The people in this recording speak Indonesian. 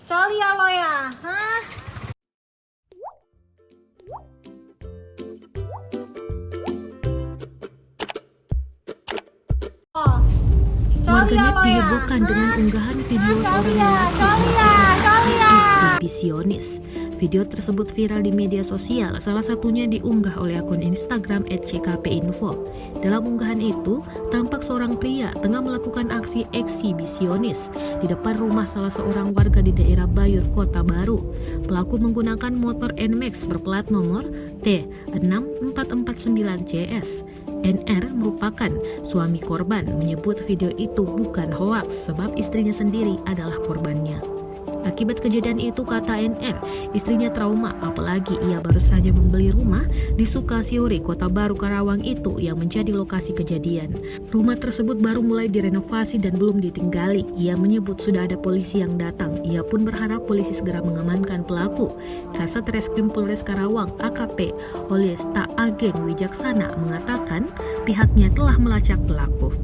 coli ya lo ya, hah? Oh, coli ya Warganet lo ya, dihebohkan dengan hah? unggahan video seorang ya, lelaki coli ya, melakukan aksi coli ya. eksibisionis. Video tersebut viral di media sosial, salah satunya diunggah oleh akun Instagram @ckpinfo. Dalam unggahan itu, tampak seorang pria tengah melakukan aksi eksibisionis di depan rumah salah seorang warga di daerah Bayur, Kota Baru. Pelaku menggunakan motor NMAX berplat nomor T6449CS. NR merupakan suami korban, menyebut video itu bukan hoaks sebab istrinya sendiri adalah korbannya. Akibat kejadian itu, kata NR, istrinya trauma apalagi ia baru saja membeli rumah di Sukasiori, Kota Baru, Karawang itu yang menjadi lokasi kejadian. Rumah tersebut baru mulai direnovasi dan belum ditinggali. Ia menyebut sudah ada polisi yang datang. Ia pun berharap polisi segera mengamankan pelaku. Kasat Reskrim Polres Karawang AKP Olyesta Ageng Wijaksana mengatakan pihaknya telah melacak pelaku.